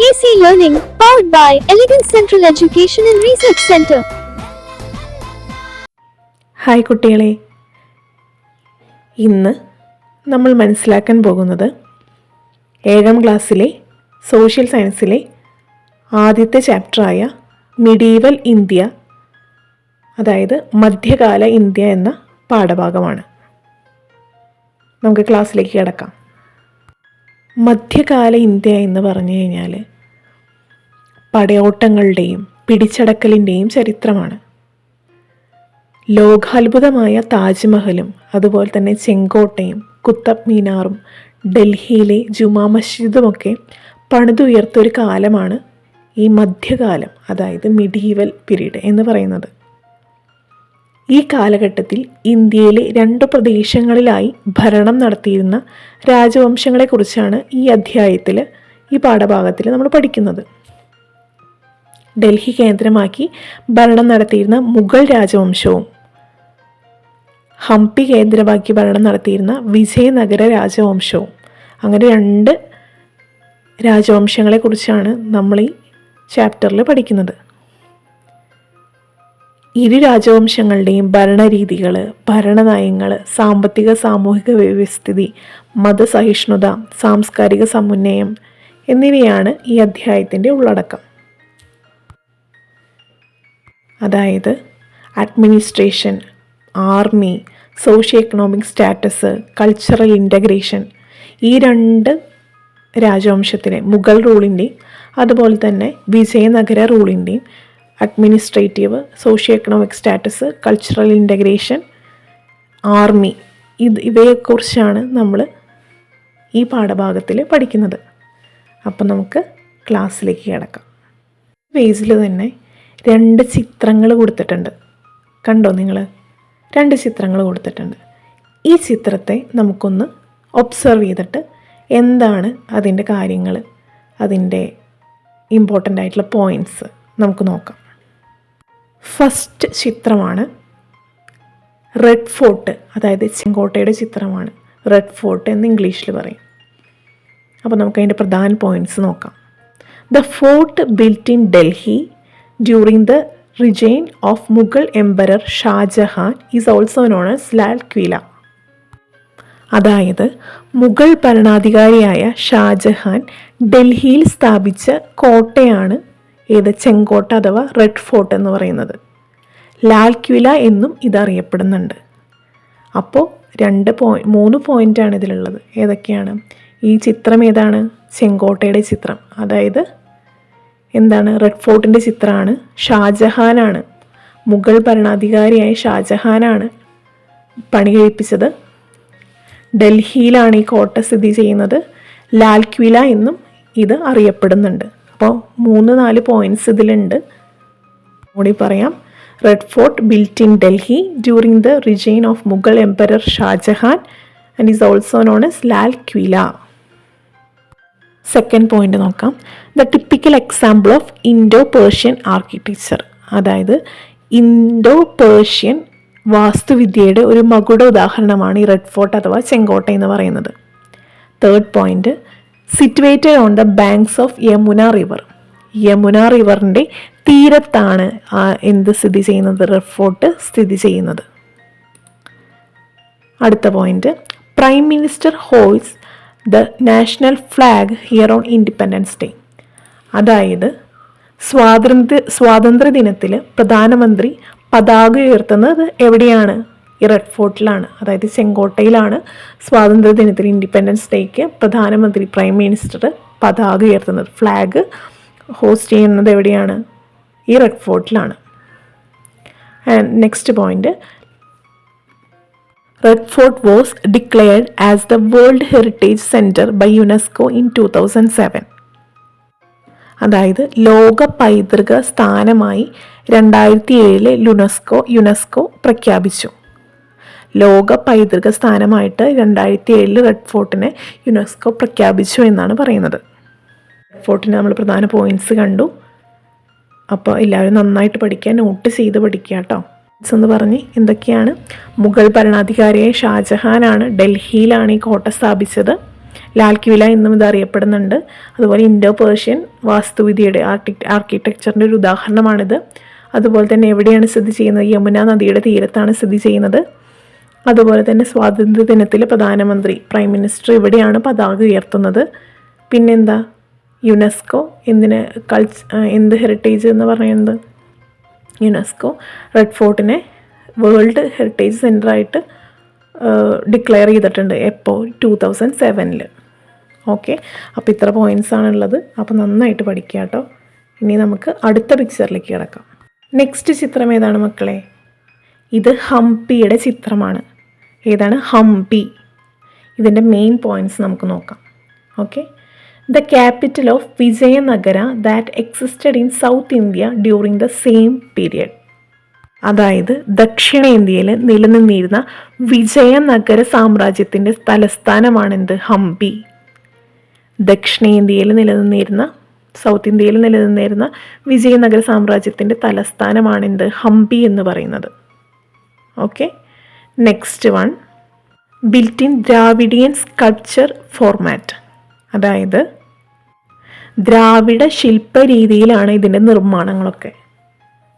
AC Learning, powered by Elegant Central Education and Research Center. Hi കുട്ടികളെ, ഇന്ന് നമ്മൾ മനസ്സിലാക്കാൻ പോകുന്നത് 7ാം ക്ലാസ്സിലെ സോഷ്യൽ സയൻസിലെ ആദ്യത്തെ ചാപ്റ്ററായ മിഡീവൽ ഇന്ത്യ, അതായത് മധ്യകാല ഇന്ത്യ എന്ന പാഠഭാഗമാണ്. നമുക്ക് ക്ലാസ്സിലേക്ക് കിടക്കാം. മധ്യകാല ഇന്ത്യ എന്ന് പറഞ്ഞു കഴിഞ്ഞാൽ പടയോട്ടങ്ങളുടെയും പിടിച്ചടക്കലിൻ്റെയും ചരിത്രമാണ്. ലോകാത്ഭുതമായ താജ്മഹലും അതുപോലെ തന്നെ ചെങ്കോട്ടയും കുത്തബ് മീനാറും ഡൽഹിയിലെ ജുമാ മസ്ജിദുമൊക്കെ പണിതുയർത്തൊരു കാലമാണ് ഈ മധ്യകാലം, അതായത് മിഡീവൽ പീരീഡ് എന്ന് പറയുന്നത്. ഈ കാലഘട്ടത്തിൽ ഇന്ത്യയിലെ 2 പ്രദേശങ്ങളിലായി ഭരണം നടത്തിയിരുന്ന രാജവംശങ്ങളെക്കുറിച്ചാണ് ഈ അധ്യായത്തിൽ, ഈ പാഠഭാഗത്തിൽ നമ്മൾ പഠിക്കുന്നത്. ഡൽഹി കേന്ദ്രമാക്കി ഭരണം നടത്തിയിരുന്ന മുഗൾ രാജവംശവും ഹംപി കേന്ദ്രമാക്കി ഭരണം നടത്തിയിരുന്ന വിജയനഗര രാജവംശവും, അങ്ങനെ 2 രാജവംശങ്ങളെക്കുറിച്ചാണ് നമ്മൾ ഈ ചാപ്റ്ററിൽ പഠിക്കുന്നത്. ഇരു രാജവംശങ്ങളുടെയും ഭരണരീതികൾ, ഭരണനയങ്ങൾ, സാമ്പത്തിക സാമൂഹിക വ്യവസ്ഥിതി, മതസഹിഷ്ണുത, സാംസ്കാരിക സമുന്നയം എന്നിവയാണ് ഈ അധ്യായത്തിൻ്റെ ഉള്ളടക്കം. അതായത് administration, army, socio economic status, cultural integration, ഈ 2 രാജവംശത്തിലെ മുഗൾ റൂളിൻ്റെയും അതുപോലെ തന്നെ വിജയനഗര റൂളിൻ്റെയും administrative, socio economic status, cultural integration, army, ഇവയെക്കുറിച്ചാണ് നമ്മൾ ഈ പാഠഭാഗത്തിൽ പഠിക്കുന്നത്. അപ്പം നമുക്ക് ക്ലാസ്സിലേക്ക് കിടക്കാം. പേജിൽ തന്നെ 2 ചിത്രങ്ങൾ കൊടുത്തിട്ടുണ്ട്. കണ്ടോ നിങ്ങൾ? 2 ചിത്രങ്ങൾ കൊടുത്തിട്ടുണ്ട്. ഈ ചിത്രത്തെ നമുക്കൊന്ന് ഒബ്സർവ് ചെയ്തിട്ട് എന്താണ് അതിൻ്റെ കാര്യങ്ങൾ, അതിൻ്റെ ഇമ്പോർട്ടൻ്റ് ആയിട്ടുള്ള പോയിൻറ്റ്സ് നമുക്ക് നോക്കാം. ഫസ്റ്റ് ചിത്രമാണ് റെഡ് ഫോർട്ട്, അതായത് ചെങ്കോട്ടയുടെ ചിത്രമാണ്. റെഡ് ഫോർട്ട് എന്ന് ഇംഗ്ലീഷിൽ പറയും. അപ്പോൾ നമുക്ക് അതിൻ്റെ പ്രധാന പോയിൻറ്റ്സ് നോക്കാം. The fort built in Delhi during the reign of Mughal emperor Shah Jahan is also known as Lal Qila. അതായത് മുഗൾ ഭരണാധികാരിയായ ഷാജഹാൻ ഡൽഹിയിൽ സ്ഥാപിച്ച കോട്ടയാണ് ചെങ്കോട്ട അഥവാ റെഡ് ഫോർട്ട് എന്ന് പറയുന്നത്. ലാൽ ക്വില എന്നും ഇതറിയപ്പെടുന്നുണ്ട്. അപ്പോൾ 3 പോയിൻ്റാണ് ഇതിലുള്ളത്. ഏതൊക്കെയാണ്? ഈ ചിത്രം ഏതാണ്? ചെങ്കോട്ടയുടെ ചിത്രം. അതായത് എന്താണ്? റെഡ് ഫോർട്ടിൻ്റെ ചിത്രമാണ്. ഷാജഹാനാണ്, മുഗൾ ഭരണാധികാരിയായ ഷാജഹാനാണ് പണി കഴിപ്പിച്ചത്. ഡൽഹിയിലാണ് ഈ കോട്ട സ്ഥിതി ചെയ്യുന്നത്. ലാൽ ക്വില എന്നും ഇത് അറിയപ്പെടുന്നുണ്ട്. അപ്പോൾ 3-4 പോയിൻറ്റ്സ് ഇതിലുണ്ട്. കൂടി പറയാം. Red fort built in Delhi during the reign of Mughal emperor Shah Jahan and is also known as Lal Qila. Second point നോക്കാം. The typical example of Indo Persian architecture, അതായത് ഇൻഡോ പേർഷ്യൻ വാസ്തുവിദ്യയുടെ ഒരു മകുട ഉദാഹരണമാണ് ഈ റെഡ് ഫോർട്ട് അഥവാ ചെങ്കോട്ട എന്ന് പറയുന്നത്. Third point, situated on the banks of Yamuna river. Yamuna റിവറിൻ്റെ തീരത്താണ് സ്ഥിതി ചെയ്യുന്നത്? റെഡ് ഫോർട്ട് സ്ഥിതി ചെയ്യുന്നത്. അടുത്ത point, prime minister holds the national flag here on Independence Day. അതായത് സ്വാതന്ത്ര്യ ദിനത്തിൽ പ്രധാനമന്ത്രി പതാക ഉയർത്തുന്നത് എവിടെയാണ്? ഈ റെഡ് ഫോർട്ടിലാണ്, അതായത് ചെങ്കോട്ടയിലാണ് സ്വാതന്ത്ര്യ ദിനത്തിൽ, ഇൻഡിപെൻഡൻസ് ഡേക്ക് പ്രധാനമന്ത്രി, പ്രൈം മിനിസ്റ്റർ പതാക ഉയർത്തുന്നത്, ഫ്ലാഗ് ഹോസ്റ്റ് ചെയ്യുന്നത് എവിടെയാണ്? ഈ റെഡ് ഫോർട്ടിലാണ്. And next point, red fort was declared as the world heritage centre by UNESCO in 2007. അതായത് ലോക പൈതൃക സ്ഥാനമായി 2007 യുനെസ്കോ പ്രഖ്യാപിച്ചു. ലോക പൈതൃക സ്ഥാനമായിട്ട് 2007 റെഡ് ഫോർട്ടിനെ യുനെസ്കോ പ്രഖ്യാപിച്ചു എന്നാണ് പറയുന്നത്. റെഡ് ഫോർട്ടിന് നമ്മൾ പ്രധാന പോയിൻറ്റ്സ് കണ്ടു. അപ്പോൾ എല്ലാവരും നന്നായിട്ട് പഠിക്കുക, നോട്ട് ചെയ്ത് പഠിക്കുക കേട്ടോ. എന്ന് പറഞ്ഞ് എന്തൊക്കെയാണ്? മുഗൾ ഭരണാധികാരിയായ ഷാജഹാനാണ് ഡൽഹിയിലാണ് ഈ കോട്ട സ്ഥാപിച്ചത്. ലാൽ കില എന്നും ഇത് അറിയപ്പെടുന്നുണ്ട്. അതുപോലെ ഇൻഡോ പേർഷ്യൻ വാസ്തുവിദ്യയുടെ ആർക്കിടെക്ചറിൻ്റെ ഒരു ഉദാഹരണമാണിത്. അതുപോലെ തന്നെ എവിടെയാണ് സ്ഥിതി ചെയ്യുന്നത്? യമുന നദിയുടെ തീരത്താണ് സ്ഥിതി ചെയ്യുന്നത്. അതുപോലെ തന്നെ സ്വാതന്ത്ര്യ ദിനത്തിൽ പ്രധാനമന്ത്രി പ്രൈം മിനിസ്റ്റർ ഇവിടെയാണ് പതാക ഉയർത്തുന്നത്. പിന്നെന്താ, യുനെസ്കോ എന്ത് ഹെറിറ്റേജ് എന്ന് പറയുന്നത്? യുനെസ്കോ റെഡ് ഫോർട്ടിനെ വേൾഡ് ഹെറിറ്റേജ് സെൻ്ററായിട്ട് ഡിക്ലെയർ ചെയ്തിട്ടുണ്ട്. എപ്പോൾ? 2007. ഓക്കെ, അപ്പോൾ ഇത്ര പോയിൻറ്റ്സ് ആണുള്ളത്. അപ്പോൾ നന്നായിട്ട് പഠിക്കുക കേട്ടോ. ഇനി നമുക്ക് അടുത്ത പിക്ചറിലേക്ക് കിടക്കാം. നെക്സ്റ്റ് ചിത്രം ഏതാണ് മക്കളെ? ഇത് ഹംപിയുടെ ചിത്രമാണ്. ഏതാണ്? ഹംപി. ഇതിൻ്റെ മെയിൻ പോയിൻറ്റ്സ് നമുക്ക് നോക്കാം. Okay, the capital of Vijayanagara that existed in south India during the same period. അതായത് ദക്ഷിണേന്ത്യയിൽ നിലനിന്നിരുന്ന വിജയനഗര സാമ്രാജ്യത്തിൻ്റെ തലസ്ഥാനമാണെന്ത്? ഹംപി. ദക്ഷിണേന്ത്യയിൽ നിലനിന്നിരുന്ന, സൗത്ത് ഇന്ത്യയിൽ നിലനിന്നിരുന്ന വിജയനഗര സാമ്രാജ്യത്തിൻ്റെ തലസ്ഥാനമാണെന്ത്? ഹംപി എന്ന് പറയുന്നത്. Okay, next one, built in Dravidian sculpture format. അതായത് ദ്രാവിഡ ശില്പരീതിയിലാണ് ഇതിൻ്റെ നിർമ്മാണങ്ങളൊക്കെ.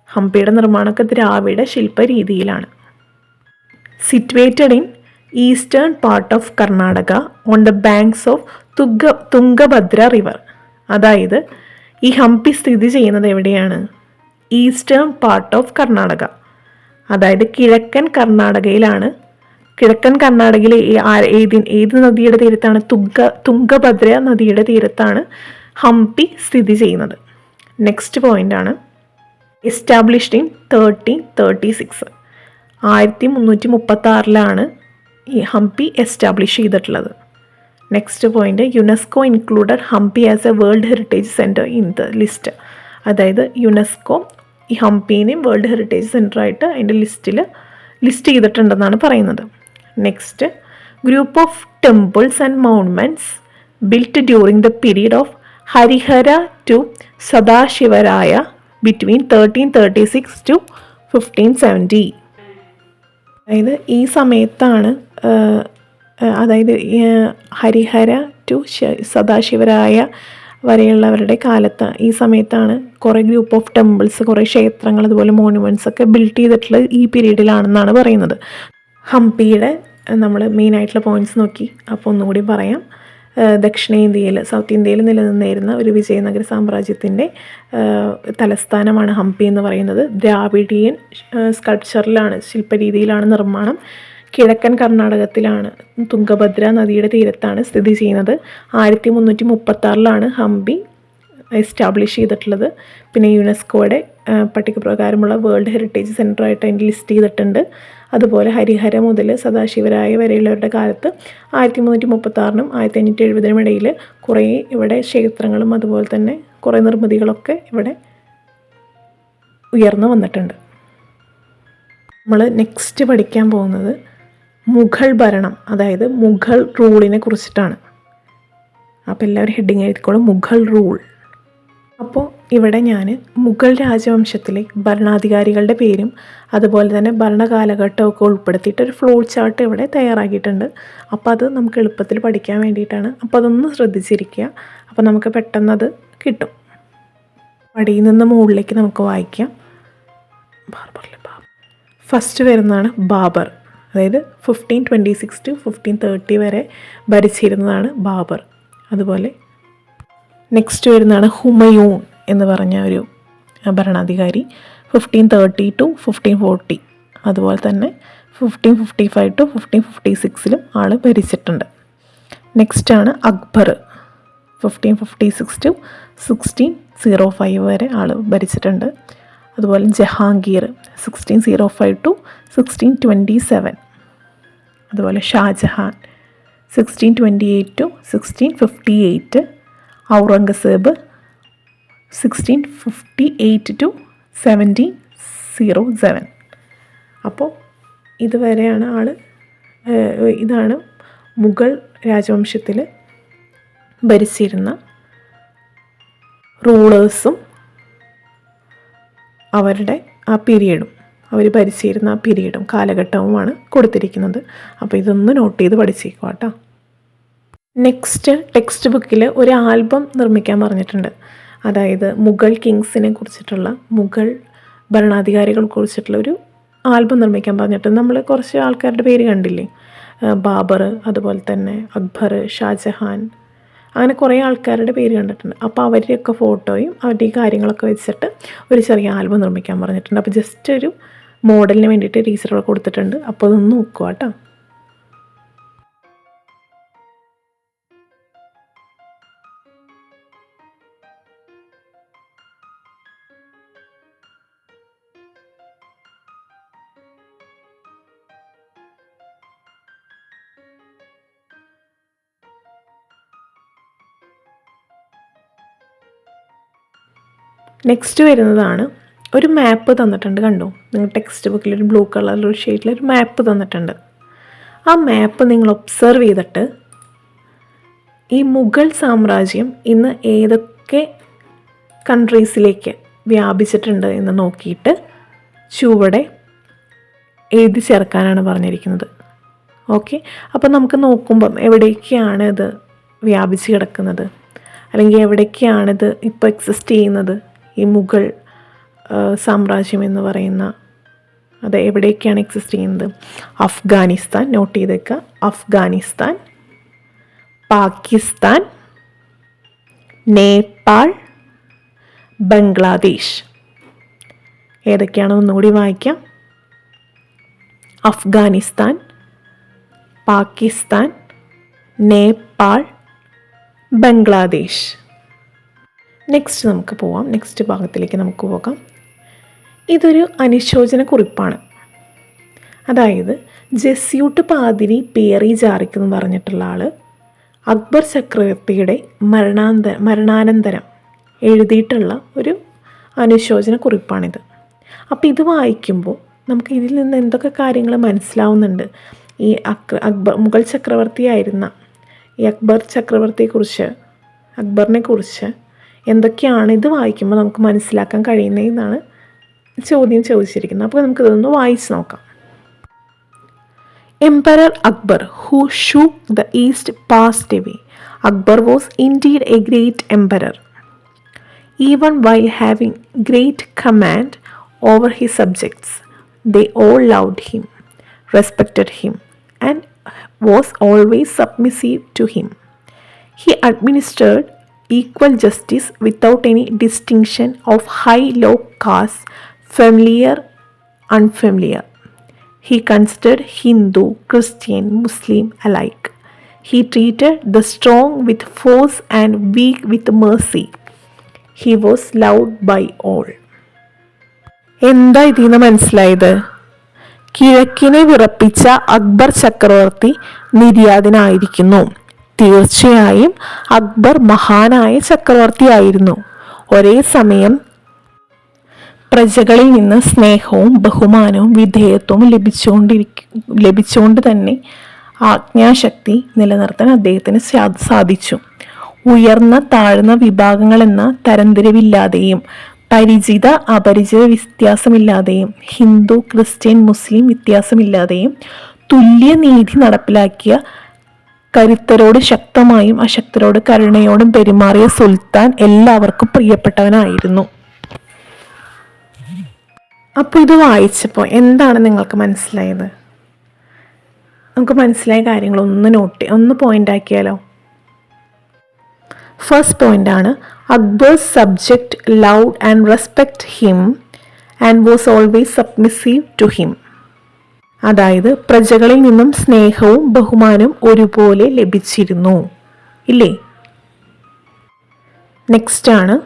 ഹംപിയുടെ നിർമ്മാണമൊക്കെ ദ്രാവിഡ ശില്പരീതിയിലാണ്. Situated in eastern part of Karnataka on the banks of Tungabhadra river. അതായത് ഈ ഹംപി സ്ഥിതി ചെയ്യുന്നത് എവിടെയാണ്? ഈസ്റ്റേൺ പാർട്ട് ഓഫ് കർണാടക, അതായത് കിഴക്കൻ കർണാടകയിലാണ്. കിഴക്കൻ കർണാടകയിലെ ഏത് നദിയുടെ തീരത്താണ്? തുംഗഭദ്ര നദിയുടെ തീരത്താണ് ഹംപി സ്ഥിതി ചെയ്യുന്നത്. നെക്സ്റ്റ് പോയിന്റ് ആണ്, എസ്റ്റാബ്ലിഷ്ഡ് ഇൻ 1336. 1336 ഈ ഹംപി എസ്റ്റാബ്ലിഷ് ചെയ്തിട്ടുള്ളത്. Next point, UNESCO included Hampi as a world heritage centre in the list. അതായത് യുനെസ്കോ ഈ ഹംപിനെയും വേൾഡ് ഹെറിറ്റേജ് സെൻറ്ററായിട്ട് അതിൻ്റെ ലിസ്റ്റ് ചെയ്തിട്ടുണ്ടെന്നാണ് പറയുന്നത്. Next, group of temples and monuments built during the period of Harihara to Sadashivaraya between 1336 to 1570. അതായത് ഈ സമയത്താണ്, അതായത് ഹരിഹര ടു സദാശിവരായ വരെയുള്ളവരുടെ കാലത്ത്, ഈ സമയത്താണ് കുറേ ഗ്രൂപ്പ് ഓഫ് ടെമ്പിൾസ്, കുറേ ക്ഷേത്രങ്ങൾ, അതുപോലെ മോണുമെൻറ്റ്സ് ഒക്കെ ബിൽഡ് ചെയ്തിട്ടുള്ളത് ഈ പീരീഡിലാണെന്നാണ് പറയുന്നത്. ഹംപിയുടെ നമ്മൾ മെയിനായിട്ടുള്ള പോയിൻറ്റ്സ് നോക്കി. അപ്പോൾ ഒന്നുകൂടി പറയാം. ദക്ഷിണേന്ത്യയിൽ, സൗത്ത് ഇന്ത്യയിൽ നിലനിന്നിരുന്ന ഒരു വിജയനഗര സാമ്രാജ്യത്തിൻ്റെ തലസ്ഥാനമാണ് ഹംപി എന്ന് പറയുന്നത്. ദ്രാവിഡിയൻ സ്കൾപ്ചറിലാണ്, ശില്പരീതിയിലാണ് നിർമ്മാണം. കിഴക്കൻ കർണാടകത്തിലാണ്, തുംഗഭദ്ര നദിയുടെ തീരത്താണ് സ്ഥിതി ചെയ്യുന്നത്. 1336 ഹംപി എസ്റ്റാബ്ലിഷ് ചെയ്തിട്ടുള്ളത്. പിന്നെ യുനെസ്കോയുടെ പട്ടിക പ്രകാരമുള്ള വേൾഡ് ഹെറിറ്റേജ് സെൻ്ററായിട്ട് അതിൻ്റെ ലിസ്റ്റ് ചെയ്തിട്ടുണ്ട്. അതുപോലെ ഹരിഹര മുതൽ സദാശിവരായ വരെയുള്ളവരുടെ കാലത്ത് 1336 1570 ഇടയിൽ കുറേ ഇവിടെ ക്ഷേത്രങ്ങളും അതുപോലെ തന്നെ കുറേ നിർമ്മിതികളൊക്കെ ഇവിടെ ഉയർന്നു വന്നിട്ടുണ്ട്. നമ്മൾ നെക്സ്റ്റ് പഠിക്കാൻ പോകുന്നത് മുഗൾ ഭരണം, അതായത് മുഗൾ റൂളിനെ കുറിച്ചിട്ടാണ്. അപ്പോൾ എല്ലാവരും ഹെഡിങ് എഴുതിക്കോളും, മുഗൾ റൂൾ. അപ്പോൾ ഇവിടെ ഞാൻ മുഗൾ രാജവംശത്തിലെ ഭരണാധികാരികളുടെ പേരും അതുപോലെ തന്നെ ഭരണകാലഘട്ടമൊക്കെ ഉൾപ്പെടുത്തിയിട്ട് ഒരു ഫ്ലോ ചാർട്ട് ഇവിടെ തയ്യാറാക്കിയിട്ടുണ്ട്. അപ്പോൾ അത് നമുക്ക് എളുപ്പത്തിൽ പഠിക്കാൻ വേണ്ടിയിട്ടാണ്. അപ്പോൾ അതൊന്ന് ശ്രദ്ധിച്ചിരിക്കുക. അപ്പോൾ നമുക്ക് പെട്ടെന്ന് അത് കിട്ടും. പടിയിൽ നിന്ന് മുകളിലേക്ക് നമുക്ക് വായിക്കാം. ഫസ്റ്റ് വരുന്നതാണ് ബാബർ, അതായത് 1526 to 1530 വരെ ഭരിച്ചിരുന്നതാണ് ബാബർ. അതുപോലെ നെക്സ്റ്റ് വരുന്നതാണ് ഹുമയൂൺ എന്ന് പറഞ്ഞ ഒരു ഭരണാധികാരി, 1530 to 1540. അതുപോലെ തന്നെ 1555 to 1556 ആൾ ഭരിച്ചിട്ടുണ്ട്. നെക്സ്റ്റാണ് അക്ബർ, 1556 to 1605 വരെ ആൾ ഭരിച്ചിട്ടുണ്ട്. അതുപോലെ ജഹാംഗീർ 1605 to 1627. അതുപോലെ ഷാജഹാൻ 1628 to 1658. ഔറംഗസേബ് 1658 to 1707. അപ്പോൾ ഇതുവരെയാണ് ഇതാണ് മുഗൾ രാജവംശത്തിൽ ഭരിച്ചിരുന്ന റൂളേഴ്സും അവരുടെ ആ പീരീഡും, അവർ ഭരിച്ചിരുന്ന ആ പീരീഡും കാലഘട്ടവുമാണ് കൊടുത്തിരിക്കുന്നത്. അപ്പോൾ ഇതൊന്ന് നോട്ട് ചെയ്ത് പഠിച്ചേക്കുക കേട്ടോ. നെക്സ്റ്റ് ടെക്സ്റ്റ് ബുക്കിൽ ഒരു ആൽബം നിർമ്മിക്കാൻ പറഞ്ഞിട്ടുണ്ട്. അതായത് മുഗൾ കിങ്സിനെ കുറിച്ചിട്ടുള്ള, മുഗൾ ഭരണാധികാരികളെ കുറിച്ചിട്ടുള്ള ഒരു ആൽബം നിർമ്മിക്കാൻ പറഞ്ഞിട്ടുണ്ട്. നമ്മൾ കുറച്ച് ആൾക്കാരുടെ പേര് കണ്ടില്ലേ, ബാബർ, അതുപോലെ തന്നെ അക്ബർ, ഷാജഹാൻ, അങ്ങനെ കുറേ ആൾക്കാരുടെ പേര് കണ്ടിട്ടുണ്ട്. അപ്പോൾ അവരുടെയൊക്കെ ഫോട്ടോയും അവരുടെ ഈ കാര്യങ്ങളൊക്കെ വെച്ചിട്ട് ഒരു ചെറിയ ആൽബം നിർമ്മിക്കാൻ പറഞ്ഞിട്ടുണ്ട്. അപ്പോൾ ജസ്റ്റ് ഒരു മോഡലിന് വേണ്ടിയിട്ട് ടീച്ചറുകൾ കൊടുത്തിട്ടുണ്ട്. അപ്പോൾ അതൊന്ന് നോക്കുക കേട്ടോ. നെക്സ്റ്റ് വരുന്നതാണ് ഒരു മാപ്പ് തന്നിട്ടുണ്ട്. കണ്ടോ, നിങ്ങൾ ടെക്സ്റ്റ് ബുക്കിൽ ഒരു ബ്ലൂ കളറിലൊരു ഷെയ്ഡിലൊരു മാപ്പ് തന്നിട്ടുണ്ട്. ആ മാപ്പ് നിങ്ങൾ ഒബ്സർവ് ചെയ്തിട്ട് ഈ മുഗൾ സാമ്രാജ്യം ഇന്ന് ഏതൊക്കെ കൺട്രീസിലേക്ക് വ്യാപിച്ചിട്ടുണ്ട് എന്ന് നോക്കിയിട്ട് ചുവടെ എഴുതി ചേർക്കാനാണ് പറഞ്ഞിരിക്കുന്നത്. ഓക്കെ, അപ്പോൾ നമുക്ക് നോക്കുമ്പം എവിടേക്കാണ് ഇത് വ്യാപിച്ച് കിടക്കുന്നത്, അല്ലെങ്കിൽ എവിടേക്കാണിത് ഇപ്പോൾ എക്സിസ്റ്റ് ചെയ്യുന്നത്, ഈ മുഗൾ സാമ്രാജ്യം എന്ന് പറയുന്ന അത് എവിടേക്കാണ് എക്സിസ്റ്റ് ചെയ്യുന്നത്? അഫ്ഗാനിസ്ഥാൻ, നോട്ട് ചെയ്തേക്കുക, അഫ്ഗാനിസ്ഥാൻ, പാകിസ്ഥാൻ, നേപ്പാൾ, ബംഗ്ലാദേശ്. ഏതൊക്കെയാണോ ഒന്നുകൂടി വായിക്കാം. അഫ്ഗാനിസ്ഥാൻ, പാകിസ്ഥാൻ, നേപ്പാൾ, ബംഗ്ലാദേശ്. നെക്സ്റ്റ് നമുക്ക് പോവാം, നെക്സ്റ്റ് ഭാഗത്തിലേക്ക് നമുക്ക് പോകാം. ഇതൊരു അനുശോചന കുറിപ്പാണ്. അതായത് ജസ്യൂട്ട് പാതിരി പേറി ജാറിക് എന്ന് പറഞ്ഞിട്ടുള്ള ആൾ അക്ബർ ചക്രവർത്തിയുടെ മരണാനന്തരം എഴുതിയിട്ടുള്ള ഒരു അനുശോചന കുറിപ്പാണിത്. അപ്പോൾ ഇത് വായിക്കുമ്പോൾ നമുക്ക് ഇതിൽ നിന്ന് എന്തൊക്കെ കാര്യങ്ങൾ മനസ്സിലാവുന്നുണ്ട്. ഈ മുഗൾ ചക്രവർത്തിയായിരുന്ന ഈ അക്ബറിനെ കുറിച്ച് എന്തൊക്കെയാണ് ഇത് വായിക്കുമ്പോൾ നമുക്ക് മനസ്സിലാക്കാൻ കഴിയുന്നതെന്നാണ് ചോദ്യം ചോദിച്ചിരിക്കുന്നത്. അപ്പോൾ നമുക്കിതൊന്ന് വായിച്ച് നോക്കാം. Emperor Akbar, who shook the East, passed away. Akbar was indeed a great emperor. Even while having great command over his subjects, they all loved him, respected him, and was always submissive to him. He administered equal justice without any distinction of high, low caste, familiar, unfamiliar. He considered Hindu, Christian, Muslim alike. He treated the strong with force and weak with mercy. He was loved by all. എന്താ ഇതിന്ന് മനസ്സിലായത്? കിഴക്കിനെ വിറപ്പിച്ച അക്ബർ ചക്രവർത്തി നിര്യാതനായിരിക്കുന്നു. തീർച്ചയായും അക്ബർ മഹാനായ ചക്രവർത്തിയായിരുന്നു. ഒരേ സമയം പ്രജകളിൽ നിന്ന് സ്നേഹവും ബഹുമാനവും വിധേയത്വവും ലഭിച്ചുകൊണ്ട് തന്നെ ആജ്ഞാശക്തി നിലനിർത്താൻ അദ്ദേഹത്തിന് സാധിച്ചു. ഉയർന്ന താഴ്ന്ന വിഭാഗങ്ങളെന്ന തരംതിരിവില്ലാതെയും പരിചിത അപരിചിത വ്യത്യാസമില്ലാതെയും ഹിന്ദു, ക്രിസ്ത്യൻ, മുസ്ലിം വ്യത്യാസമില്ലാതെയും തുല്യനീതി നടപ്പിലാക്കിയ, കരുത്തരോട് ശക്തമായും അശക്തരോട് കരുണയോടും പെരുമാറിയ സുൽത്താൻ എല്ലാവർക്കും പ്രിയപ്പെട്ടവനായിരുന്നു. അപ്പോൾ ഇത് വായിച്ചപ്പോൾ എന്താണ് നിങ്ങൾക്ക് മനസ്സിലായത്? നമുക്ക് മനസ്സിലായ കാര്യങ്ങളൊന്ന് പോയിന്റ് ആക്കിയാലോ. ഫസ്റ്റ് പോയിന്റാണ്, Akbar's subject loved and respect him and was always submissive to him. അതായത് പ്രജകളിൽ നിന്നും സ്നേഹവും ബഹുമാനവും ഒരുപോലെ ലഭിച്ചിരുന്നു, ഇല്ലേ? നെക്സ്റ്റ് ആണ്,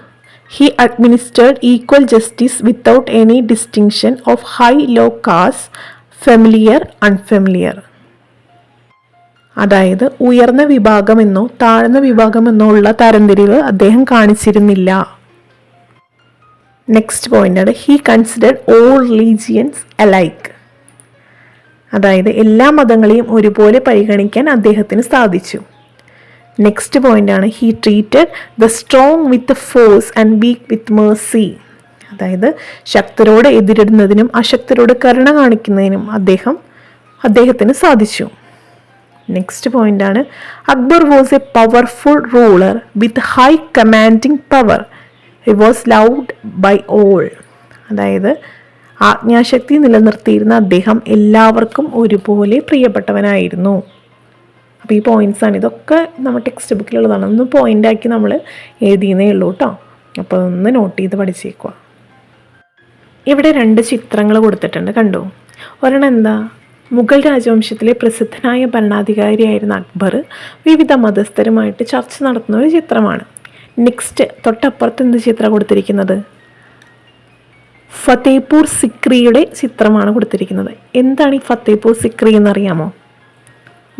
he administered equal justice without any distinction of high, low caste, familiar, unfamiliar. അതായത് ഉയർന്ന വിഭാഗമെന്നോ താഴ്ന്ന വിഭാഗമെന്നോ ഉള്ള തരംതിരിവ് അദ്ദേഹം കാണിച്ചിരുന്നില്ല. നെക്സ്റ്റ് പോയിന്റ് ആണ്, he considered all religions alike. അതായത് എല്ലാ മതങ്ങളെയും ഒരുപോലെ പരിഗണിക്കാൻ അദ്ദേഹത്തിന് സാധിച്ചു. നെക്സ്റ്റ് പോയിന്റ് ആണ്, he treated the strong with force and week with Mercy. അതായത് ശക്തരോട് എതിരിടുന്നതിനും അശക്തരോട് കരുണ കാണിക്കുന്നതിനും അദ്ദേഹത്തിന് സാധിച്ചു. നെക്സ്റ്റ് പോയിന്റാണ് Akbar was a powerful ruler with high commanding power. He was loved by all. അതായത് ആജ്ഞാശക്തി നിലനിർത്തിയിരുന്ന അദ്ദേഹം എല്ലാവർക്കും ഒരുപോലെ പ്രിയപ്പെട്ടവനായിരുന്നു. അപ്പോൾ ഈ പോയിന്റ്സാണ്, ഇതൊക്കെ നമ്മൾ ടെക്സ്റ്റ് ബുക്കിലുള്ളതാണ്. ഒന്ന് പോയിൻ്റാക്കി നമ്മൾ എഴുതിയെന്നേ ഉള്ളൂ കേട്ടോ. അപ്പോൾ ഒന്ന് നോട്ട് ചെയ്ത് പഠിച്ചേക്കുക. ഇവിടെ 2 ചിത്രങ്ങൾ കൊടുത്തിട്ടുണ്ട്, കണ്ടോ? ഒരെണ്ണം എന്താ, മുഗൾ രാജവംശത്തിലെ പ്രസിദ്ധനായ ഭരണാധികാരിയായിരുന്ന അക്ബർ വിവിധ മതസ്ഥരുമായിട്ട് ചർച്ച നടത്തുന്ന ഒരു ചിത്രമാണ്. നെക്സ്റ്റ് തൊട്ടപ്പുറത്ത് എന്ത് ചിത്രം കൊടുത്തിരിക്കുന്നത്? ഫത്തേപൂർ സിക്രിയുടെ ചിത്രമാണ് കൊടുത്തിരിക്കുന്നത്. എന്താണ് ഈ ഫത്തേപൂർ സിക്രി എന്നറിയാമോ?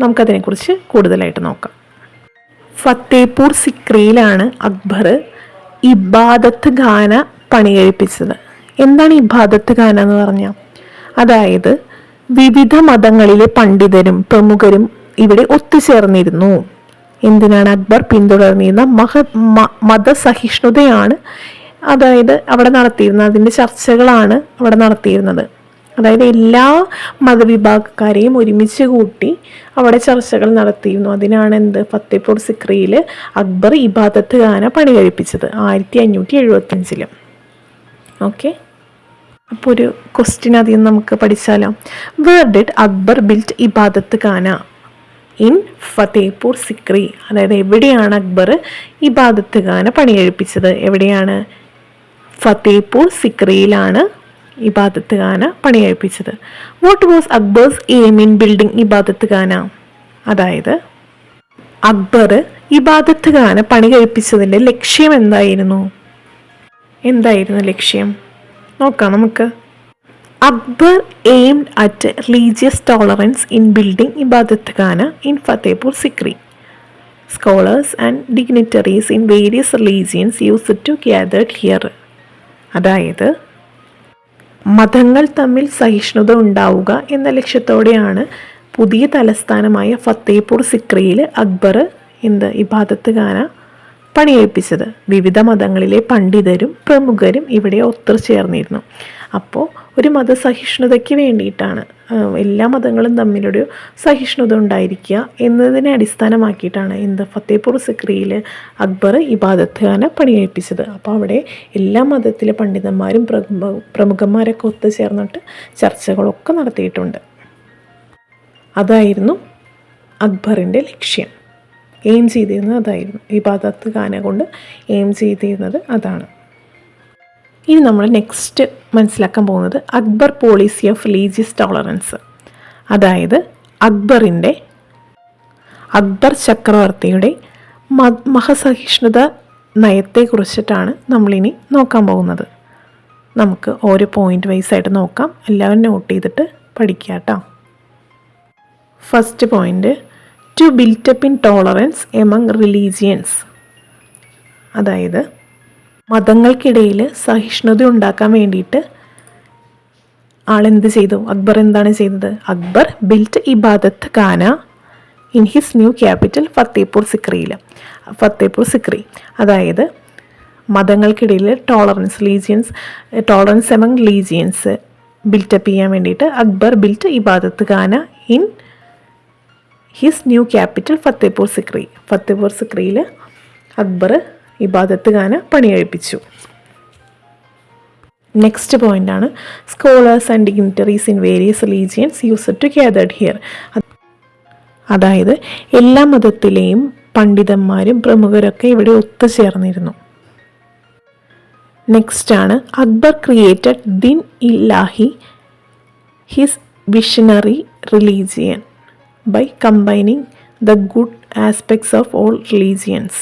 നമുക്കതിനെക്കുറിച്ച് കൂടുതലായിട്ട് നോക്കാം. ഫത്തേപൂർ സിക്രിയിലാണ് അക്ബർ ഇബാദത്ത് ഖാന പണി കഴിപ്പിച്ചത്. എന്താണ് ഇബാദത്ത് ഖാന എന്ന് പറഞ്ഞാൽ? അതായത് വിവിധ മതങ്ങളിലെ പണ്ഡിതരും പ്രമുഖരും ഇവിടെ ഒത്തുചേർന്നിരുന്നു. എന്തിനാണ്? അക്ബർ പിന്തുടർന്നിരുന്ന മതസഹിഷ്ണുതയാണ് അതായത് അവിടെ നടത്തിയിരുന്നത്, അതിൻ്റെ ചർച്ചകളാണ് അവിടെ നടത്തിയിരുന്നത്. അതായത് എല്ലാ മതവിഭാഗക്കാരെയും ഒരുമിച്ച് കൂട്ടി അവിടെ ചർച്ചകൾ നടത്തിയിരുന്നു. അതിനാണ് എന്ത്, ഫത്തേപൂർ സിക്രിയിൽ അക്ബർ ഇബാദത്ത് ഖാന പണി കഴിപ്പിച്ചത് 1575. ഓക്കെ, അപ്പോൾ ഒരു ക്വസ്റ്റ്യൻ അതിൽ നമുക്ക് പഠിച്ചാലോ. Where did Akbar built Ibadat Khana? In Fatehpur Sikri. അതായത് എവിടെയാണ് അക്ബർ ഇബാദത്ത് ഖാന പണി കഴിപ്പിച്ചത്? എവിടെയാണ്? ഫത്തേപൂർ സിക്രിയിലാണ് ഇബാദത്ത് ഖാന പണി കഴിപ്പിച്ചത്. What was Akbar's aim in building Ibadat Khana? അതായത് അക്ബർ ഇബാദത്ത് ഖാന പണി കഴിപ്പിച്ചതിൻ്റെ ലക്ഷ്യം എന്തായിരുന്നു? എന്തായിരുന്നു ലക്ഷ്യം? നോക്കാം നമുക്ക്. Akbar aimed at religious tolerance in building Ibadat Khana in Fatehpur Sikri. Scholars and dignitaries in various religions used to gathered here. അതായത് മതങ്ങൾ തമ്മിൽ സഹിഷ്ണുത ഉണ്ടാവുക എന്ന ലക്ഷ്യത്തോടെയാണ് പുതിയ തലസ്ഥാനമായ ഫത്തേപൂർ സിക്രിയിൽ അക്ബർ ഇബാദത്ത് ഖാന പണിയേൽപ്പിച്ചത്. വിവിധ മതങ്ങളിലെ പണ്ഡിതരും പ്രമുഖരും ഇവിടെ ഒത്തുചേർന്നിരുന്നു. അപ്പോൾ ഒരു മതസഹിഷ്ണുതയ്ക്ക് വേണ്ടിയിട്ടാണ്, എല്ലാ മതങ്ങളും തമ്മിലൊരു സഹിഷ്ണുത ഉണ്ടായിരിക്കുക എന്നതിനെ അടിസ്ഥാനമാക്കിയിട്ടാണ് ഫത്തേപൂർ സിക്രിയിൽ അക്ബർ ഇബാദത്ത് ഖാന പണിയേൽപ്പിച്ചത്. അപ്പോൾ അവിടെ എല്ലാ മതത്തിലെ പണ്ഡിതന്മാരും പ്രമുഖന്മാരൊക്കെ ഒത്തുചേർന്നിട്ട് ചർച്ചകളൊക്കെ നടത്തിയിട്ടുണ്ട്. അതായിരുന്നു അക്ബറിൻ്റെ ലക്ഷ്യം. എയിം ചെയ്തിരുന്നത് അതായിരുന്നു. ഇബാദത്ത് ഖാന കൊണ്ട് എയിം ചെയ്തിരുന്നത് അതാണ്. ഇനി നമ്മൾ നെക്സ്റ്റ് മനസ്സിലാക്കാൻ പോകുന്നത് Akbar policy of religious tolerance. അതായത് അക്ബർ ചക്രവർത്തിയുടെ മതസഹിഷ്ണുത നയത്തെക്കുറിച്ചിട്ടാണ് നമ്മളിനി നോക്കാൻ പോകുന്നത്. നമുക്ക് ഓരോ പോയിന്റ് വൈസായിട്ട് നോക്കാം. എല്ലാവരും നോട്ട് ചെയ്തിട്ട് പഠിക്കുക കേട്ടോ. First point, to built up in tolerance among religions. അതായത് മതങ്ങൾക്കിടയിൽ സഹിഷ്ണുത ഉണ്ടാക്കാൻ വേണ്ടിയിട്ട് ആളെന്ത് ചെയ്തു? അക്ബർ എന്താണ് ചെയ്തത്? Akbar built Ibadat Khana in his new capital Fatehpur Sikri. അതായത് മതങ്ങൾക്കിടയിൽ ടോളറൻസ് എമംഗ് റിലീജിയൻസ് ബിൽറ്റപ്പ് ചെയ്യാൻ വേണ്ടിയിട്ട് Akbar built Ibadat Khana in his new capital Fatehpur സിക്രിയിൽ അക്ബർ ഇബാദത്ത് ഖാന പണി കഴിപ്പിച്ചു. നെക്സ്റ്റ് പോയിന്റാണ് scholars and dignitaries in various religions used to gathered here. അതായത് എല്ലാ മതത്തിലെയും പണ്ഡിതന്മാരും പ്രമുഖരൊക്കെ ഇവിടെ ഒത്തുചേർന്നിരുന്നു. നെക്സ്റ്റ് ആണ് Akbar created Din Ilahi his visionary religion by combining the good aspects of all religions.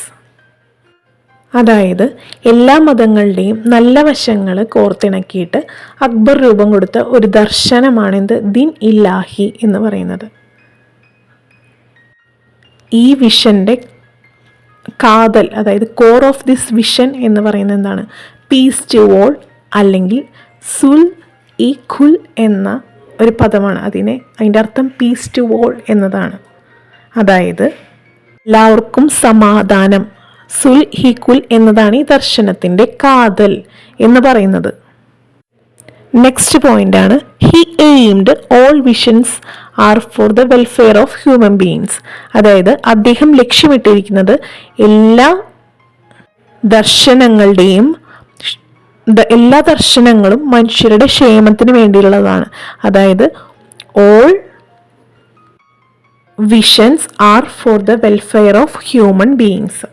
അതായത് എല്ലാ മതങ്ങളുടെയും നല്ല വശങ്ങൾ കോർത്തിണക്കിയിട്ട് അക്ബർ രൂപം കൊടുത്ത ഒരു ദർശനമാണിത് ദിൻ ഇല്ലാഹി എന്ന് പറയുന്നത്. ഈ വിഷൻ്റെ കാതൽ, അതായത് കോർ ഓഫ് ദിസ് വിഷൻ എന്ന് പറയുന്നത് എന്താണ്? പീസ് ടു ഓൾ, അല്ലെങ്കിൽ സുൽ ഇ ഖുൽ എന്ന ഒരു പദമാണ്. അതിൻ്റെ അർത്ഥം പീസ് ടു ഓൾ എന്നതാണ്. അതായത് എല്ലാവർക്കും സമാധാനം. സുൽ ഹി കുൽ എന്നതാണ് ഈ ദർശനത്തിൻ്റെ കാതൽ എന്ന് പറയുന്നത്. നെക്സ്റ്റ് പോയിന്റ് ആണ് he aimed all visions are for the welfare of human beings. അതായത് അദ്ദേഹം ലക്ഷ്യമിട്ടിരിക്കുന്നത് എല്ലാ ദർശനങ്ങളും മനുഷ്യരുടെ ക്ഷേമത്തിന് വേണ്ടിയുള്ളതാണ്. അതായത് all visions are for the welfare of human beings.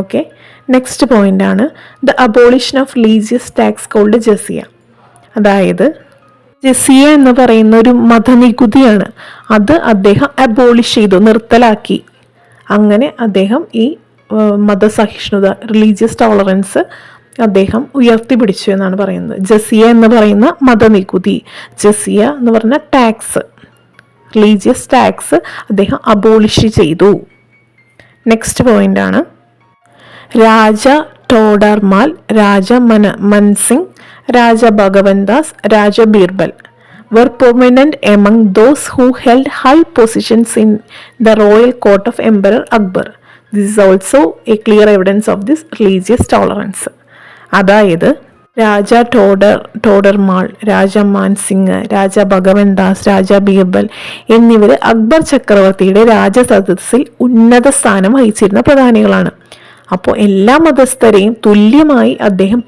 Okay, next point ആണ് the abolition of religious tax called jizya. അതായത് ജസിയ എന്ന് പറയുന്ന ഒരു മതനികുതിയാണ്. അത് അദ്ദേഹം അബോളിഷ് ചെയ്തു, നിർത്തലാക്കി. അങ്ങനെ അദ്ദേഹം ഈ മതസഹിഷ്ണുത, റിലീജിയസ് ടോളറൻസ് അദ്ദേഹം ഉയർത്തിപ്പിടിച്ചു എന്നാണ് പറയുന്നത്. ജസിയ എന്ന് പറയുന്ന മതനികുതി, ജസിയ എന്ന് പറഞ്ഞ ടാക്സ്, റിലീജിയസ് ടാക്സ് അദ്ദേഹം അബോളിഷ് ചെയ്തു. നെക്സ്റ്റ് പോയിന്റ് ആണ് രാജ ടോഡർമാൽ, രാജ മൻസിംഗ്, രാജ ഭഗവൻദാസ്, രാജ Birbal were prominent among those who held high positions in the royal court of Emperor Akbar. This is also a clear evidence of this religious tolerance. അതായത് രാജ ടോഡർമാൾ, രാജ മാൻസിംഗ്, രാജ ഭഗവൻദാസ്, രാജ ബീർബൽ എന്നിവർ അക്ബർ ചക്രവർത്തിയുടെ രാജസദസ്സിൽ ഉന്നത സ്ഥാനം വഹിച്ചിരുന്ന പ്രധാനികളാണ്. അപ്പോൾ എല്ലാ മതസ്ഥരെയും തുല്യമായി അദ്ദേഹം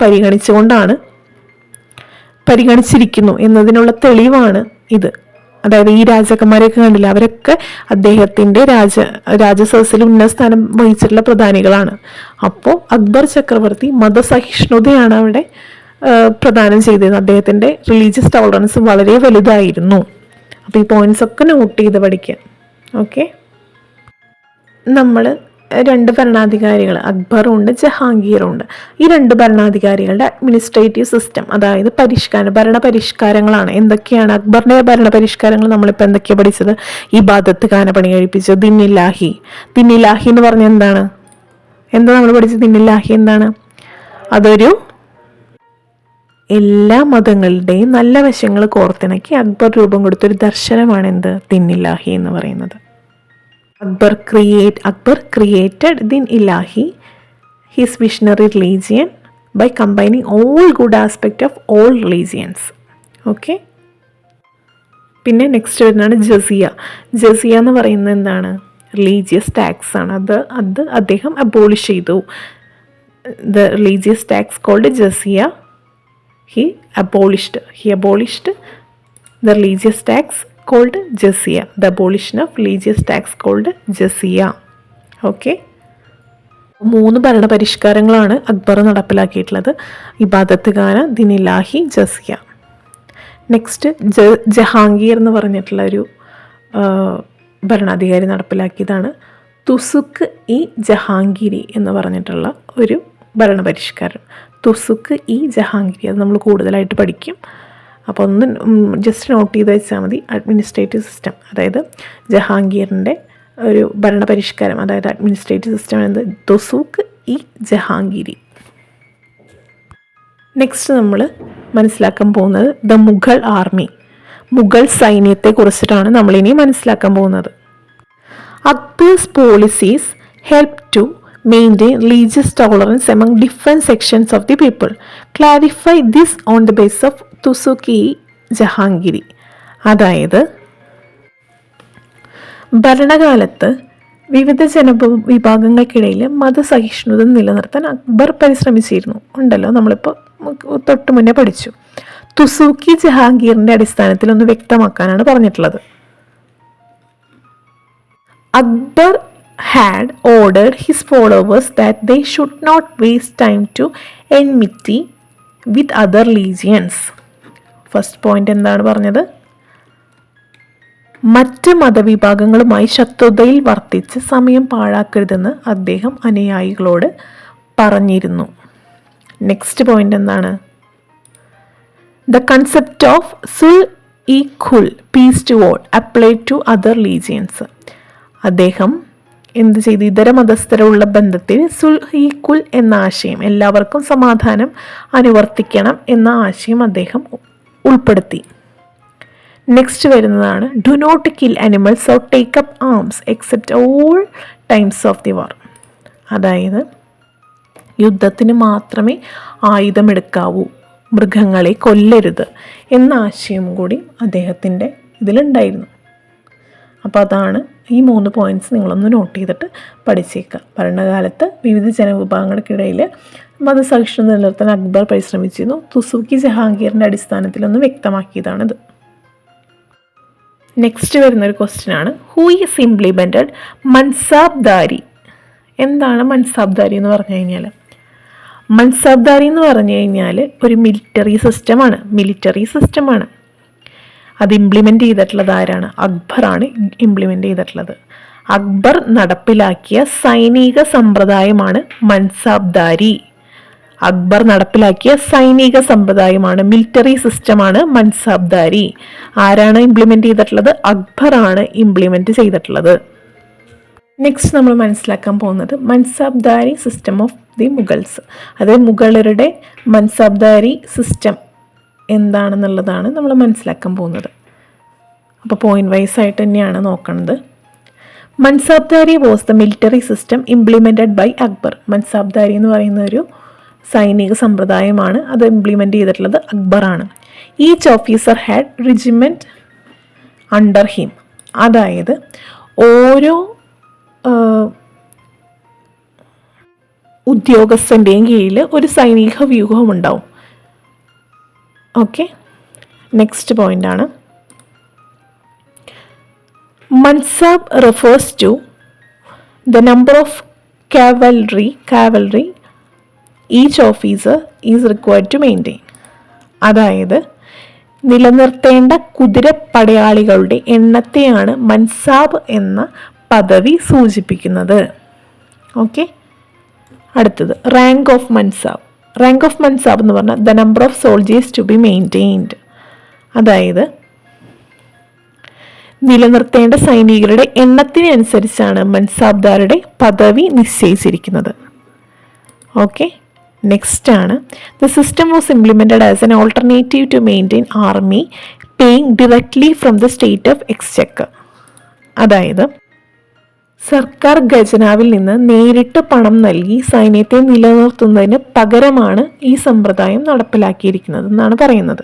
പരിഗണിച്ചിരിക്കുന്നു എന്നതിനുള്ള തെളിവാണ് ഇത്. അതായത് ഈ രാജാക്കന്മാരെയൊക്കെ കണ്ടില്ല, അവരൊക്കെ അദ്ദേഹത്തിൻ്റെ രാജസദസ്സിൽ ഉന്നത സ്ഥാനം വഹിച്ചിട്ടുള്ള പ്രധാനികളാണ്. അപ്പോൾ അക്ബർ ചക്രവർത്തി മതസഹിഷ്ണുതയാണ് അവിടെ പ്രദാനം ചെയ്തത്. അദ്ദേഹത്തിൻ്റെ റിലീജിയസ് ടോളറൻസ് വളരെ വലുതായിരുന്നു. അപ്പോൾ ഈ പോയിന്റ്സ് ഒക്കെ നോട്ട് ചെയ്ത് പഠിക്കുക. ഓക്കെ, നമ്മൾ രണ്ട് ഭരണാധികാരികൾ, അക്ബറും ഉണ്ട് ജഹാംഗീറും ഉണ്ട്. ഈ രണ്ട് ഭരണാധികാരികളുടെ അഡ്മിനിസ്ട്രേറ്റീവ് സിസ്റ്റം, അതായത് ഭരണപരിഷ്കാരങ്ങളാണ്. എന്തൊക്കെയാണ് അക്ബറിൻ്റെ ഭരണപരിഷ്കാരങ്ങൾ? നമ്മളിപ്പോൾ എന്തൊക്കെയാണ് പഠിച്ചത്? ഇബാദത്ത് ഖാന പണി കഴിപ്പിച്ചു, ദിന്നില്ലാഹി എന്ന് പറഞ്ഞാൽ എന്താണ്? നമ്മൾ പഠിച്ചത്? ദിന്നില്ലാഹി എന്താണ്? അതൊരു എല്ലാ മതങ്ങളുടെയും നല്ല വശങ്ങൾ കോർത്തിണക്കി അക്ബർ രൂപം കൊടുത്തൊരു ദർശനമാണ് എന്ത്? ദിന്നില്ലാഹി എന്ന് പറയുന്നത്. Akbar created Din Ilahi, his visionary religion, by combining all good aspects of all religions. Okay. പിന്നെ നെക്സ്റ്റ് വരുന്നതാണ് ജസിയ എന്ന് പറയുന്നത് എന്താണ്? റിലീജിയസ് ടാക്സ് ആണ്. അത് അദ്ദേഹം അബോളിഷ് ചെയ്തു. The religious tax called jizya. He abolished the religious tax called jizya. The abolition of religious tax called jizya. Okay, 3 ഭരണപരിഷ്കാരങ്ങളാണ് അക്ബർ നടപ്പിലാക്കിയിട്ടുള്ളത്: ഇബാദത്ത് ഖാന, ദിനിലാഹി, ജസിയ. നെക്സ്റ്റ് ജഹാംഗീർ എന്ന് പറഞ്ഞിട്ടുള്ള ഒരു ഭരണാധികാരി നടപ്പിലാക്കിയതാണ് തുസുക്ക് ഇ ജഹാംഗീരി എന്ന് പറഞ്ഞിട്ടുള്ള ഒരു ഭരണപരിഷ്കാരം. തുസുക്ക് ഇ ജഹാംഗീരി, അത് നമ്മൾ കൂടുതലായിട്ട് പഠിക്കും. അപ്പോൾ ഒന്ന് ജസ്റ്റ് നോട്ട് ചെയ്ത് വെച്ചാൽ മതി. അഡ്മിനിസ്ട്രേറ്റീവ് സിസ്റ്റം, അതായത് ജഹാംഗീറിൻ്റെ ഒരു ഭരണപരിഷ്കാരം, അതായത് അഡ്മിനിസ്ട്രേറ്റീവ് സിസ്റ്റം എന്നത് തുസുക്ക് ഇ ജഹാംഗീരി. നെക്സ്റ്റ് നമ്മൾ മനസ്സിലാക്കാൻ പോകുന്നത് ദ മുഗൾ ആർമി, മുഗൾ സൈന്യത്തെ കുറിച്ചിട്ടാണ് നമ്മളിനി മനസ്സിലാക്കാൻ പോകുന്നത്. Akbar's policies help to maintain religious tolerance among different sections of the people. Clarify this on the basis of Tuzuki Jahangiri. അതായത് ഭരണകാലത്ത് വിവിധ ജനവിഭാഗങ്ങൾക്കിടയിൽ മതസഹിഷ്ണുത നിലനിർത്താൻ അക്ബർ പരിശ്രമിച്ചിരുന്നു. ഉണ്ടല്ലോ, നമ്മളിപ്പോൾ തൊട്ട് മുന്നേ പഠിച്ചു. തുസുക്കി ജഹാംഗീറിൻ്റെ അടിസ്ഥാനത്തിൽ ഒന്ന് വ്യക്തമാക്കാനാണ് പറഞ്ഞിട്ടുള്ളത്. Akbar had ordered his followers that they should not waste time to enmity with other religions. First point എന്താണ് പറഞ്ഞത്? മറ്റ് മതവിഭാഗങ്ങളുമായി ശത്രുതയിൽ വർത്തിച്ച് സമയം പാഴാക്കരുതെന്ന് അദ്ദേഹം അനുയായികളോട് പറഞ്ഞിരുന്നു. നെക്സ്റ്റ് പോയിന്റ് എന്താണ്? The concept of sulh i kul, peace to all, apply to other religions. അദ്ദേഹം എന്ത് ചെയ്തു? ഇതര മതസ്ഥരുള്ള ബന്ധത്തിൽ സുൽഹി കുൽ എന്ന ആശയം, എല്ലാവർക്കും സമാധാനം അനുവർത്തിക്കണം എന്ന ആശയം അദ്ദേഹം ഉൾപ്പെടുത്തി. നെക്സ്റ്റ് വരുന്നതാണ് do not kill animals or take up arms except all times of the war. അതായത് യുദ്ധത്തിന് മാത്രമേ ആയുധമെടുക്കാവൂ, മൃഗങ്ങളെ കൊല്ലരുത് എന്ന ആശയം കൂടി അദ്ദേഹത്തിൻ്റെ ഇതിലുണ്ടായിരുന്നു. അപ്പോൾ അതാണ് ഈ 3 പോയിൻറ്റ്സ് നിങ്ങളൊന്ന് നോട്ട് ചെയ്തിട്ട് പഠിച്ചേക്കുക. ഭരണകാലത്ത് വിവിധ ജനവിഭാഗങ്ങൾക്കിടയിൽ മതസഹിഷ്ണുത നിലനിർത്താൻ അക്ബർ പരിശ്രമിച്ചിരുന്നു. തുസുക്കി ജഹാംഗീറിൻ്റെ അടിസ്ഥാനത്തിലൊന്ന് വ്യക്തമാക്കിയതാണിത്. നെക്സ്റ്റ് വരുന്നൊരു ക്വസ്റ്റ്യൻ ആണ്, ഹൂ ഈസ് ഇംപ്ലിമെൻറ്റഡ് മൻസാബ്ദാരി. എന്താണ് മൻസാബ്ദാരി എന്ന് പറഞ്ഞു കഴിഞ്ഞാൽ? മൻസാബ്ദാരി എന്ന് പറഞ്ഞു കഴിഞ്ഞാൽ ഒരു മിലിറ്ററി സിസ്റ്റമാണ്. അത് ഇംപ്ലിമെൻ്റ് ചെയ്തിട്ടുള്ളത് ആരാണ്? അക്ബറാണ് ഇംപ്ലിമെൻ്റ് ചെയ്തിട്ടുള്ളത്. അക്ബർ നടപ്പിലാക്കിയ സൈനിക സമ്പ്രദായമാണ് മൻസാബ്ദാരി. മിലിറ്ററി സിസ്റ്റമാണ് മൻസാബ്ദാരി. ആരാണ് ഇംപ്ലിമെൻ്റ് ചെയ്തിട്ടുള്ളത്? അക്ബറാണ് ഇംപ്ലിമെൻ്റ് ചെയ്തിട്ടുള്ളത്. നെക്സ്റ്റ് നമ്മൾ മനസ്സിലാക്കാൻ പോകുന്നത് മൻസാബ്ദാരി സിസ്റ്റം ഓഫ് ദി മുഗൾസ്. അതായത് മുഗളരുടെ മൻസാബ്ദാരി സിസ്റ്റം എന്താണെന്നുള്ളതാണ് നമ്മൾ മനസ്സിലാക്കാൻ പോകുന്നത്. അപ്പോൾ പോയിന്റ് വൈസ് ആയിട്ട് തന്നെയാണ് നോക്കുന്നത്. Mansabdari was the military system implemented by Akbar. Mansabdari എന്ന് പറയുന്ന ഒരു സൈനിക സമ്പ്രദായമാണ്. അത് ഇംപ്ലിമെൻ്റ് ചെയ്തിട്ടുള്ളത് അക്ബറാണ്. Each officer had regiment under him. അതായത് ഓരോ ഉദ്യോഗസ്ഥൻ്റെയും കീഴിൽ ഒരു സൈനിക വ്യൂഹം ഉണ്ടാവും. ഓക്കെ, നെക്സ്റ്റ് പോയിന്റ് ആണ്, Mansab refers to the number of cavalry each officer is required to maintain. അതായത് നിലനിർത്തേണ്ട കുതിരപ്പടയാളികളുടെ എണ്ണത്തെയാണ് മൻസാബ് എന്ന പദവി സൂചിപ്പിക്കുന്നത്. ഓക്കെ, അടുത്തത് റാങ്ക് ഓഫ് മൻസാബ് എന്ന് പറഞ്ഞാൽ the number of soldiers to be maintained. അതായത് നിലനിർത്തേണ്ട സൈനികരുടെ എണ്ണത്തിനനുസരിച്ചാണ് മൻസാബ്ദാരുടെ പദവി നിശ്ചയിച്ചിരിക്കുന്നത്. ഓക്കെ, നെക്സ്റ്റ് ആണ്, the system was implemented as an alternative to maintain army paying directly from the state of exchequer. അതായത് സർക്കാർ ഖജനാവിൽ നിന്ന് നേരിട്ട് പണം നൽകി സൈന്യത്തെ നിലനിർത്തുന്നതിന് പകരമാണ് ഈ സമ്പ്രദായം നടപ്പിലാക്കിയിരിക്കുന്നത് എന്നാണ് പറയുന്നത്.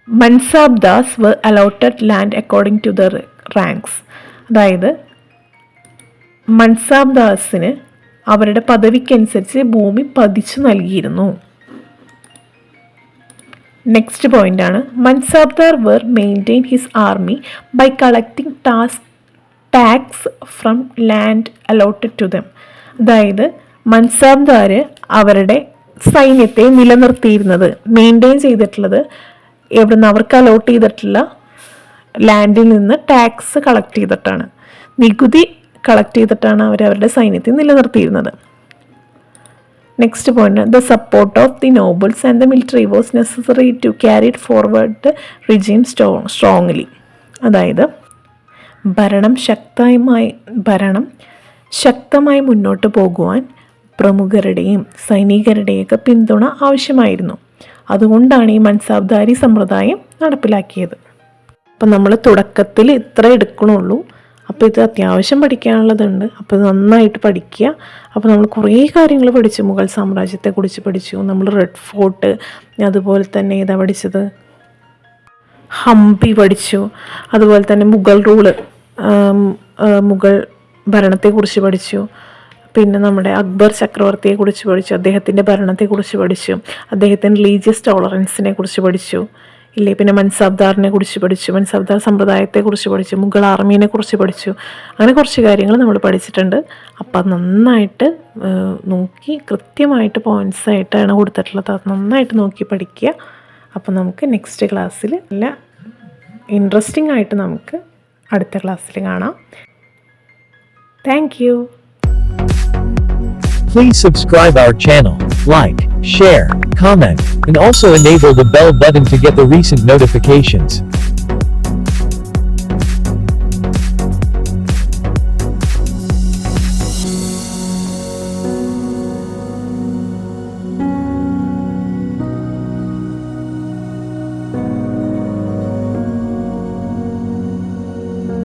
മൻസാബ്ദാസ് were allotted land according to their ranks. അതായത് മൻസാബ്ദാസിന് അവരുടെ പദവിക്കനുസരിച്ച് ഭൂമി പതിച്ചു നൽകിയിരുന്നു. നെക്സ്റ്റ് പോയിന്റ് ആണ്, mansabdar were maintain his army by collecting tax from land allotted to them. അതായത് മൻസാബ്ദാർ അവരുടെ സൈന്യത്തെ നിലനിർത്തിയിരുന്നത്, മെയിൻറ്റെയിൻ ചെയ്തിട്ടുള്ളത് എവിടുന്ന് അവർക്ക് അലോട്ട് ചെയ്തിട്ടുള്ള ലാൻഡിൽ നിന്ന് ടാക്സ് കളക്ട് ചെയ്തിട്ടാണ്, നികുതി കളക്ട് ചെയ്തിട്ടാണ് അവരുടെ സൈന്യത്തെ നിലനിർത്തിയിരുന്നത്. Next point, the support of the nobles and the military was necessary to carry it forward the regime strongly. അതായത് ഭരണം ശക്തമായി മുന്നോട്ട് പോകുവാൻ പ്രമുഖരുടെയും സൈനികരുടെയൊക്കെ പിന്തുണ ആവശ്യമായിരുന്നു. അതുകൊണ്ടാണ് ഈ മൻസാബ്ദാരി സമ്പ്രദായം നടപ്പിലാക്കിയത്. അപ്പം നമ്മൾ തുടക്കത്തിൽ ഇത്ര എടുക്കണുള്ളൂ. അപ്പോൾ ഇത് അത്യാവശ്യം പഠിക്കാനുള്ളതുണ്ട്. അപ്പോൾ ഇത് നന്നായിട്ട് പഠിക്കുക. അപ്പോൾ നമ്മൾ കുറേ കാര്യങ്ങൾ പഠിച്ചു. മുഗൾ സാമ്രാജ്യത്തെക്കുറിച്ച് പഠിച്ചു. നമ്മൾ റെഡ് ഫോർട്ട്, അതുപോലെ തന്നെ ഏതാ പഠിച്ചത്, ഹംപി പഠിച്ചു. അതുപോലെ തന്നെ മുഗൾ ഭരണത്തെക്കുറിച്ച് പഠിച്ചു. പിന്നെ നമ്മുടെ അക്ബർ ചക്രവർത്തിയെക്കുറിച്ച് പഠിച്ചു. അദ്ദേഹത്തിൻ്റെ ഭരണത്തെക്കുറിച്ച് പഠിച്ചു. അദ്ദേഹത്തിൻ്റെ റിലീജിയസ് ടോളറൻസിനെ കുറിച്ച് പഠിച്ചു ഇല്ലേ. പിന്നെ മൻസാബ്ദാറിനെ കുറിച്ച് പഠിച്ചു. മൻസാബ്ദാർ സമ്പ്രദായത്തെക്കുറിച്ച് പഠിച്ചു. മുഗൾ ആർമീനെ കുറിച്ച് പഠിച്ചു. അങ്ങനെ കുറച്ച് കാര്യങ്ങൾ നമ്മൾ പഠിച്ചിട്ടുണ്ട്. അപ്പം നന്നായിട്ട് നോക്കി, കൃത്യമായിട്ട് പോയിൻറ്റ്സ് ആയിട്ടാണ് കൊടുത്തിട്ടുള്ളത്. അത് നന്നായിട്ട് നോക്കി പഠിക്കുക. അപ്പം നമുക്ക് നെക്സ്റ്റ് ക്ലാസ്സിൽ നല്ല ഇൻട്രസ്റ്റിംഗ് ആയിട്ട് നമുക്ക് അടുത്ത ക്ലാസ്സിൽ കാണാം. Thank you. Please subscribe our channel, like, share, comment, and also enable the bell button to get the recent notifications.